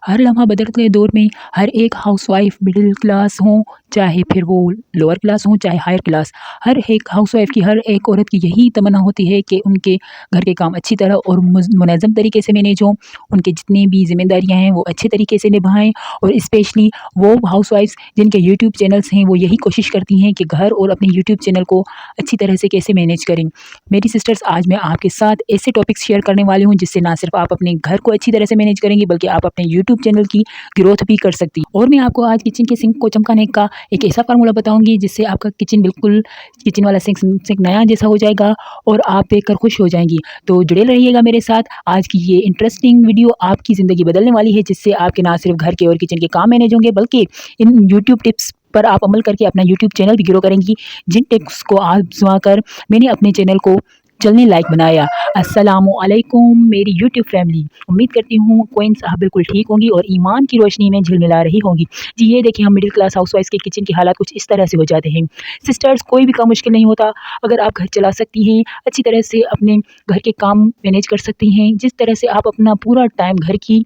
हर लम्हा बदलते दौर में हर एक हाउसवाइफ मिडिल क्लास हो चाहे फिर वो लोअर क्लास हो चाहे हायर क्लास, हर एक हाउसवाइफ की, हर एक औरत की यही तमन्ना होती है कि उनके घर के काम अच्छी तरह और मुनज़्ज़म तरीके से मैनेज हों, उनकी जितनी भी ज़िम्मेदारियां हैं वो अच्छे तरीके से निभाएं। और स्पेशली वो हाउसवाइफ्स जिनके यूट्यूब चैनल्स हैं वो यही कोशिश करती हैं कि घर और अपने यूट्यूब चैनल को अच्छी तरह से कैसे मैनेज करें। मेरी सिस्टर्स, आज मैं आपके साथ ऐसे टॉपिक्स शेयर करने वाली हूँ जिससे ना सिर्फ आप अपने घर को अच्छी तरह से मैनेज करेंगी बल्कि आप अपने यूट्यूब चैनल की ग्रोथ भी कर सकती हैं। और मैं आपको आज किचन के सिंक को चमकाने का एक ऐसा फार्मूला बताऊंगी जिससे आपका किचन बिल्कुल किचन वाला सिंक नया जैसा हो जाएगा और आप देखकर खुश हो जाएंगी। तो जुड़े रहिएगा मेरे साथ। आज की ये इंटरेस्टिंग वीडियो आपकी ज़िंदगी बदलने वाली है, जिससे आपके ना सिर्फ घर के और किचन के काम मैनेज होंगे बल्कि इन यूट्यूब टिप्स पर आप अमल करके अपना यूट्यूब चैनल भी ग्रो करेंगी, जिन टिप्स को आजमा कर मैंने अपने चैनल को चलने लायक बनाया। अस्सलामुअलैकुम मेरी यूट्यूब फैमिली, उम्मीद करती हूँ क्वींस आप बिल्कुल ठीक होंगी और ईमान की रोशनी में झिलमिला रही होंगी। जी ये देखिए, हम मिडिल क्लास हाउसवाइफ के किचन के हालात कुछ इस तरह से हो जाते हैं। सिस्टर्स, कोई भी काम मुश्किल नहीं होता अगर आप घर चला सकती हैं, अच्छी तरह से अपने घर के काम मैनेज कर सकती हैं। जिस तरह से आप अपना पूरा टाइम घर की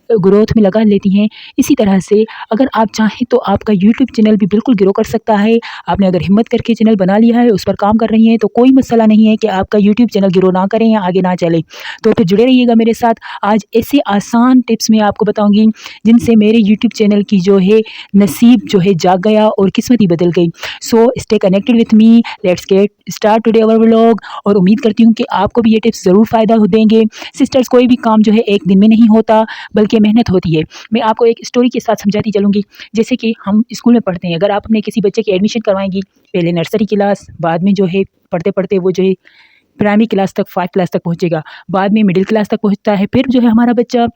ग्रोथ में लगा लेती हैं, इसी तरह से अगर आप चाहें तो आपका यूट्यूब चैनल भी बिल्कुल ग्रो कर सकता है। आपने अगर हिम्मत करके चैनल बना लिया है, उस पर काम कर रही हैं, तो कोई मसला नहीं है कि आपका यूट्यूब चैनल ग्रो ना करें या आगे ना चले। तो फिर जुड़े रहिएगा मेरे साथ। आज ऐसे आसान टिप्स मैं आपको बताऊंगी जिनसे मेरे यूट्यूब चैनल की जो है नसीब जो है जाग गया और किस्मत ही बदल गई। So stay connected with me, let's get start today our vlog. और उम्मीद करती हूँ कि आपको भी ये टिप्स ज़रूर फ़ायदा देंगे। सिस्टर्स, कोई भी काम जो है एक दिन में नहीं होता बल्कि मेहनत होती है। मैं आपको एक स्टोरी के साथ समझाती चलूँगी। जैसे कि हम स्कूल में पढ़ते हैं, अगर आप अपने किसी बच्चे की एडमिशन करवाएंगी, पहले नर्सरी क्लास, बाद में जो है पढ़ते पढ़ते वो जो है प्राइमरी क्लास तक, 5 क्लास तक पहुँचेगा, बाद में मिडिल क्लास तक पहुँचता है, फिर जो है हमारा बच्चा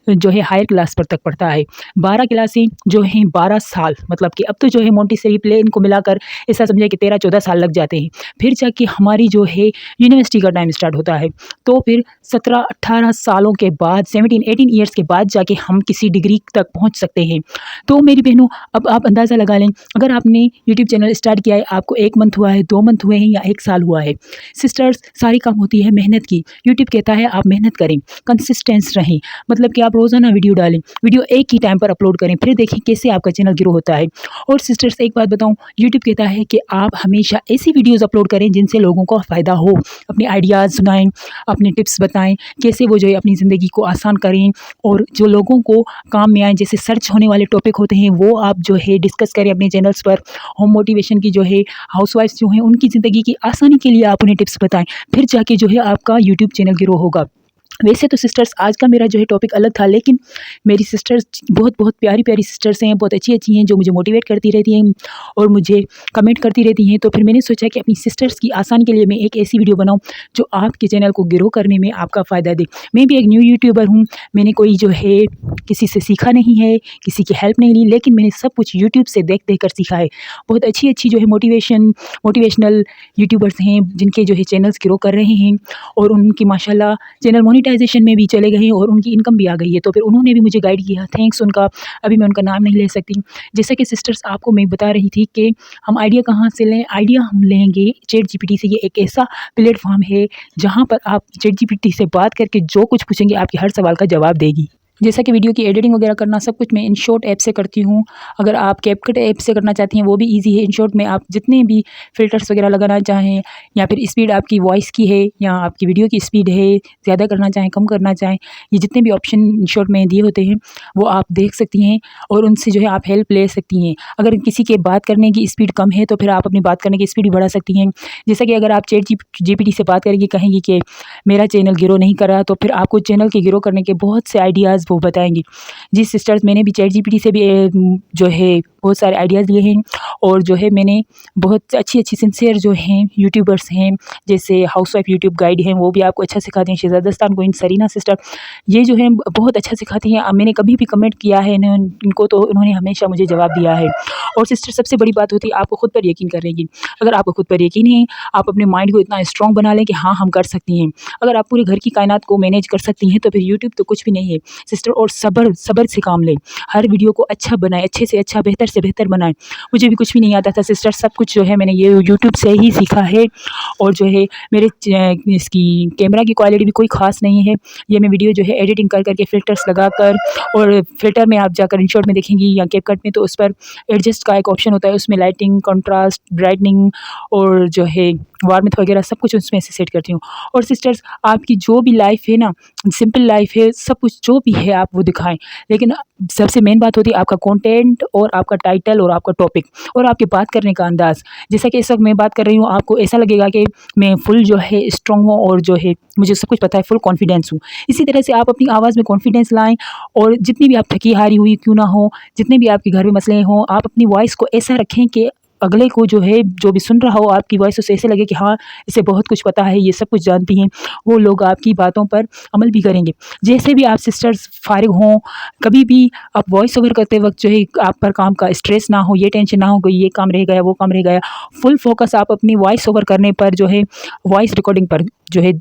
जो है हायर क्लास पर तक पढ़ता है। 12 क्लासें जो हैं 12 साल, मतलब कि अब तो जो है मोंटेसरी प्ले इनको मिलाकर ऐसा समझे कि 13-14 साल लग जाते हैं। फिर जाके हमारी जो है यूनिवर्सिटी का टाइम स्टार्ट होता है। तो फिर 17-18 सालों के बाद, 17-18 ईयर्स के बाद जाके हम किसी डिग्री तक पहुंच सकते हैं। तो मेरी बहनों, अब आप अंदाज़ा लगा लें, अगर आपने यूट्यूब चैनल स्टार्ट किया है, आपको 1 मंथ हुआ है, 2 मंथ हुए हैं या 1 साल हुआ है। सिस्टर्स, सारी काम होती है मेहनत की। यूट्यूब कहता है आप मेहनत करें, कंसिस्टेंस रहें, मतलब कि आप रोज़ाना वीडियो डालें, वीडियो एक ही टाइम पर अपलोड करें, फिर देखें कैसे आपका चैनल ग्रो होता है। और सिस्टर्स, एक बात बताऊं, यूट्यूब कहता है कि आप हमेशा ऐसी वीडियोस अपलोड करें जिनसे लोगों को फ़ायदा हो। अपने आइडियाज़ सुनाएं, अपने टिप्स बताएं, कैसे वो जो है अपनी ज़िंदगी को आसान करें और जो लोगों को काम में आए, जैसे सर्च होने वाले टॉपिक होते हैं वो आप जो है डिस्कस करें अपने चैनल्स पर। होम मोटिवेशन की जो है हाउसवाइफ्स जो हैं उनकी ज़िंदगी की आसानी के लिए आप उन्हें टिप्स बताएं, फिर जाके जो है आपका यूट्यूब चैनल ग्रो होगा। वैसे तो सिस्टर्स, आज का मेरा जो है टॉपिक अलग था, लेकिन मेरी सिस्टर्स बहुत बहुत प्यारी प्यारी सिस्टर्स हैं, बहुत अच्छी अच्छी हैं, जो मुझे मोटिवेट करती रहती हैं और मुझे कमेंट करती रहती हैं। तो फिर मैंने सोचा कि अपनी सिस्टर्स की आसानी के लिए मैं एक ऐसी वीडियो बनाऊं जो आपके चैनल को ग्रो करने में आपका फ़ायदा दे। मैं भी एक न्यू यूट्यूबर हूँ, मैंने कोई जो है किसी से सीखा नहीं है, किसी की हेल्प नहीं ली, लेकिन मैंने सब कुछ यूट्यूब से देख देख कर सीखा है। बहुत अच्छी अच्छी जो है मोटिवेशनल यूट्यूबर्स हैं जिनके जो है चैनल्स ग्रो कर रहे हैं और उनकी माशाल्लाह चैनल मोनेटाइजेशन में भी चले गए हैं और उनकी इनकम भी आ गई है। तो फिर उन्होंने भी मुझे गाइड किया, थैंक्स उनका। अभी मैं उनका नाम नहीं ले सकती। जैसे कि सिस्टर्स, आपको मैं बता रही थी कि हम आइडिया कहाँ से लें। आइडिया हम लेंगे चैट जीपीटी से। ये एक ऐसा प्लेटफॉर्म है जहाँ पर आप चैट जीपीटी से बात करके जो कुछ पूछेंगे आपके हर सवाल का जवाब देगी। जैसा कि वीडियो की एडिटिंग वगैरह करना सब कुछ मैं InShot ऐप से करती हूँ। अगर आप CapCut ऐप से करना चाहती हैं वो भी इजी है। InShot में आप जितने भी फ़िल्टर्स वगैरह लगाना चाहें या फिर स्पीड आपकी वॉइस की है या आपकी वीडियो की स्पीड है, ज़्यादा करना चाहें कम करना चाहें, ये जितने भी ऑप्शन InShot में दिए होते हैं वो आप देख सकती हैं और उनसे जो है आप हेल्प ले सकती हैं। अगर किसी के बात करने की स्पीड कम है तो फिर आप अपनी बात करने की स्पीड भी बढ़ा सकती हैं। जैसा कि अगर आप चैट जीपीटी से बात करेंगी, कहेंगी कि मेरा चैनल ग्रो नहीं कर रहा, तो फिर आपको चैनल के ग्रो करने के बहुत से आइडियाज़ वो बताएंगी। जी सिस्टर्स, मैंने भी चैट जीपीटी से भी जो है बहुत सारे आइडियाज़ लिए हैं और जो है मैंने बहुत अच्छी अच्छी सिंसियर जो हैं यूट्यूबर्स हैं, जैसे हाउसवाइफ यूट्यूब गाइड हैं, वो भी आपको अच्छा सिखाते हैं। शहजादस्तान को इन सरीना सिस्टर, ये जो है बहुत अच्छा सिखाती हैं। मैंने कभी भी कमेंट किया है इनको तो उन्होंने हमेशा मुझे जवाब दिया है। और सिस्टर, सबसे बड़ी बात होती है आपको खुद पर यकीन करेंगी। अगर आपको खुद पर यकीन है, आप अपने माइंड को इतना स्ट्रॉन्ग बना लें कि हाँ हम कर सकती हैं। अगर आप पूरे घर की कायनात को मैनेज कर सकती हैं तो फिर यूट्यूब तो कुछ भी नहीं है। सिस्टर, और सब्र सब्र से काम लें। हर वीडियो को अच्छा बनाएं, अच्छे से अच्छा, बेहतर से बेहतर बनाएं। मुझे भी कुछ भी नहीं आता था सिस्टर, सब कुछ जो है मैंने ये यूट्यूब से ही सीखा है। और जो है मेरे इसकी कैमरा की क्वालिटी भी कोई ख़ास नहीं है। ये मैं वीडियो जो है एडिटिंग कर करके फ़िल्टर्स लगाकर, और फ़िल्टर में आप जाकर इनशॉट में देखेंगी या कैपकट में, तो उस पर एडजस्ट का एक ऑप्शन होता है, उसमें लाइटिंग, कंट्रास्ट, ब्राइटनिंग और जो है वार्मथ वगैरह सब कुछ उसमें से सेट करती हूँ। और सिस्टर्स, आपकी जो भी लाइफ़ है ना, सिंपल लाइफ़ है, सब कुछ जो भी है आप वो दिखाएँ। लेकिन सबसे मेन बात होती है आपका कंटेंट और आपका टाइटल और आपका टॉपिक और आपके बात करने का अंदाज़। जैसा कि इस वक्त मैं बात कर रही हूँ, आपको ऐसा लगेगा कि मैं फुल जो है स्ट्रॉन्ग हूँ और जो है मुझे सब कुछ पता है, फुल कॉन्फिडेंस हूँ। इसी तरह से आप अपनी आवाज़ में कॉन्फिडेंस लाएँ, और जितनी भी आप थकी हारी हुई क्यों ना हो, जितने भी आपके घर में मसले हों, आप अपनी वॉइस को ऐसा रखें कि अगले को जो है, जो भी सुन रहा हो आपकी वॉइस, उसे ऐसे लगे कि हाँ, इसे बहुत कुछ पता है, ये सब कुछ जानती हैं। वो लोग आपकी बातों पर अमल भी करेंगे। जैसे भी आप सिस्टर्स फारिग हों, कभी भी आप वॉइस ओवर करते वक्त जो है आप पर काम का स्ट्रेस ना हो, ये टेंशन ना हो कि ये काम रह गया, वो काम रह गया। फुल फोकस आप अपनी वॉइस ओवर करने पर जो है, वॉइस रिकॉर्डिंग पर जो है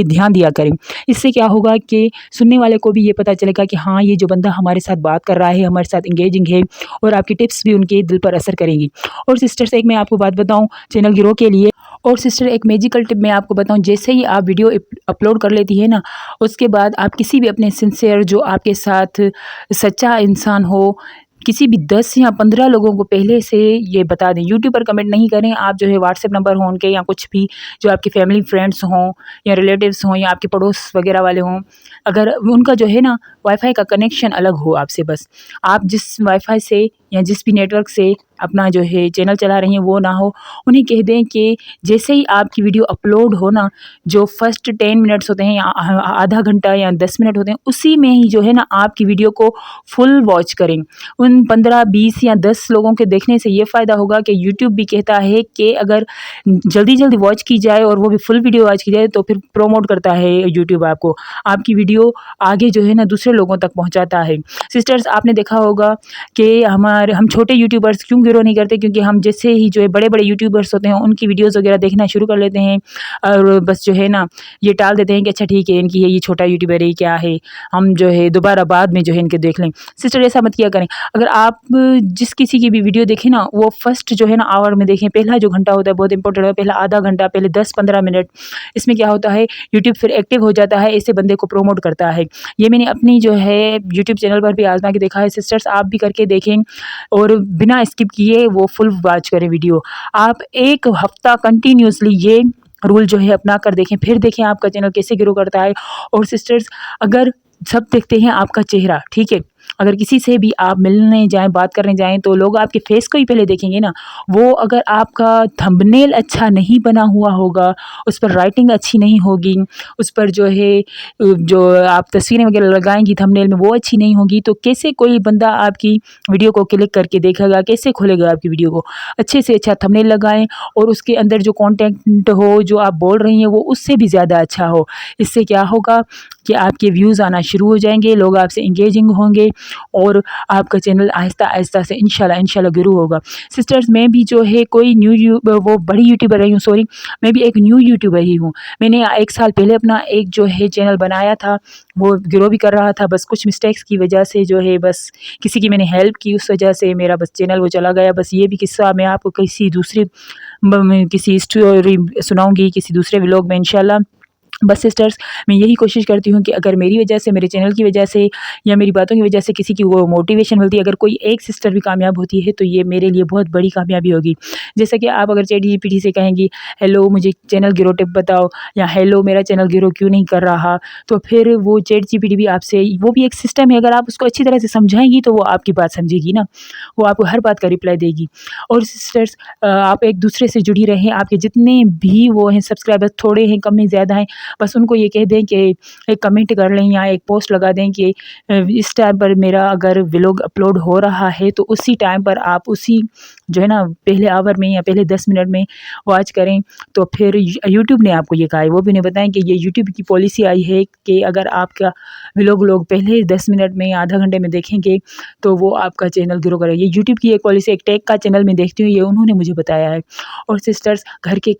ध्यान दिया करें। इससे क्या होगा कि सुनने वाले को भी ये पता चलेगा कि हाँ, ये जो बंदा हमारे साथ बात कर रहा है, हमारे साथ इंगेजिंग है, और आपकी टिप्स भी उनके दिल पर असर करेंगी। और सिस्टर्स, एक मैं आपको बात बताऊं चैनल ग्रो के लिए, और सिस्टर एक मैजिकल टिप मैं आपको बताऊं, जैसे ही आप वीडियो अपलोड कर लेती है ना, उसके बाद आप किसी भी अपने सिंसियर, जो आपके साथ सच्चा इंसान हो, किसी भी 10 या 15 लोगों को पहले से ये बता दें। यूट्यूब पर कमेंट नहीं करें आप, जो है व्हाट्सएप नंबर हो उनके, या कुछ भी जो आपके फैमिली फ्रेंड्स हों या रिलेटिव्स हों या आपके पड़ोस वगैरह वाले हों, अगर उनका जो है ना वाईफाई का कनेक्शन अलग हो आपसे, बस आप जिस वाईफाई से या जिस भी नेटवर्क से अपना जो है चैनल चला रही हैं वो ना हो, उन्हें कह दें कि जैसे ही आपकी वीडियो अपलोड हो ना, जो फर्स्ट 10 मिनट्स होते हैं या आधा घंटा या 10 मिनट होते हैं, उसी में ही जो है ना आपकी वीडियो को फुल वॉच करें। उन 15, 20 या 10 लोगों के देखने से ये फ़ायदा होगा कि यूट्यूब भी कहता है कि अगर जल्दी जल्दी वॉच की जाए और वो भी फुल वीडियो वॉच की जाए, तो फिर प्रोमोट करता है यूट्यूब आपको, आपकी वीडियो आगे जो है ना दूसरे लोगों तक पहुंचाता है। सिस्टर्स, आपने देखा होगा कि हम छोटे यूट्यूबर्स क्यों ग्रो नहीं करते, क्योंकि हम जैसे ही जो है बड़े बड़े यूट्यूबर्स होते हैं उनकी वीडियोस वगैरह देखना शुरू कर लेते हैं, और बस जो है ना ये टाल देते हैं कि अच्छा ठीक है, इनकी ये छोटा यूट्यूबर है, क्या है, हम जो है दोबारा बाद में जो है इनके देख लें। सिस्टर, ऐसा मत किया करें। अगर आप जिस किसी की भी वीडियो देखें ना, वो फर्स्ट जो है ना आवर में देखें। पहला जो घंटा होता है बहुत इंपॉर्टेंट है, पहला आधा घंटा, पहले 10-15 मिनट। इसमें क्या होता है, यूट्यूब फिर एक्टिव हो जाता है, ऐसे बंदे को प्रोमोट करता है। ये मैंने अपनी जो है यूट्यूब चैनल पर भी आजमा के देखा है। सिस्टर्स, आप भी करके देखें और बिना स्किप किए वो फुल वॉच करें वीडियो। आप एक हफ्ता कंटिन्यूसली ये रूल जो है अपना कर देखें, फिर देखें आपका चैनल कैसे ग्रो करता है। और सिस्टर्स, अगर सब देखते हैं आपका चेहरा, ठीक है, अगर किसी से भी आप मिलने जाएं, बात करने जाएं, तो लोग आपके फेस को ही पहले देखेंगे ना। वो अगर आपका थंबनेल अच्छा नहीं बना हुआ होगा, उस पर राइटिंग अच्छी नहीं होगी, उस पर जो है जो आप तस्वीरें वगैरह लगाएंगी थंबनेल में वो अच्छी नहीं होगी, तो कैसे कोई बंदा आपकी वीडियो को क्लिक करके देखेगा, कैसे खोलेगा आपकी वीडियो को। अच्छे से अच्छा थंबनेल लगाएं, और उसके अंदर जो कंटेंट हो, जो आप बोल रही हैं, वो उससे भी ज़्यादा अच्छा हो। इससे क्या होगा कि आपके व्यूज़ आना शुरू हो जाएंगे, लोग आपसे इंगेजिंग होंगे, और आपका चैनल आहिस्ता आहिस्ता से इंशाल्लाह ग्रो होगा। सिस्टर्स, मैं भी जो है कोई वो बड़ी यूट्यूबर रही हूँ, सॉरी, मैं भी एक न्यू यूट्यूबर ही हूँ। मैंने 1 साल पहले अपना एक जो है चैनल बनाया था, वो ग्रो भी कर रहा था, बस कुछ मिस्टेक्स की वजह से जो है, बस किसी की मैंने हेल्प की, उस वजह से मेरा बस चैनल वो चला गया। बस ये भी किस्सा मैं आपको किसी स्टोरी सुनाऊंगी, किसी दूसरे व्लॉग में इंशाल्लाह। बस सिस्टर्स, मैं यही कोशिश करती हूँ कि अगर मेरी वजह से, मेरे चैनल की वजह से या मेरी बातों की वजह से किसी की वो मोटिवेशन मिलती है, अगर कोई एक सिस्टर भी कामयाब होती है, तो ये मेरे लिए बहुत बड़ी कामयाबी होगी। जैसा कि आप अगर चैट जीपीटी से कहेंगी हेलो मुझे चैनल ग्रो टिप बताओ, या हेलो मेरा चैनल ग्रो क्यों नहीं कर रहा, तो फिर वो चैट जीपीटी भी आपसे, वो भी एक सिस्टम है, अगर आप उसको अच्छी तरह से समझाएंगी तो वो आपकी बात समझेगी ना, वो आपको हर बात का रिप्लाई देगी। और सिस्टर्स, आप एक दूसरे से जुड़ी रहें। आपके जितने भी वो हैं सब्सक्राइबर्स, थोड़े हैं, कम हैं, ज़्यादा हैं, बस उनको ये कह दें कि एक कमेंट कर लें या एक पोस्ट लगा दें कि इस टाइम पर मेरा अगर व्लॉग अपलोड हो रहा है, तो उसी टाइम पर आप उसी जो है ना पहले आवर में या पहले 10 मिनट में वॉच करें। तो फिर यूट्यूब ने आपको ये कहा है, वो भी उन्हें बताएं कि ये यूट्यूब की पॉलिसी आई है कि अगर आपका व्लॉग लोग पहले 10 मिनट में या आधा घंटे में देखेंगे, तो वो आपका चैनल ग्रो करेगा। ये यूट्यूब की एक पॉलिसी, एक टेक का चैनल में देखती हूँ, ये उन्होंने मुझे बताया है। और सिस्टर्स, घर के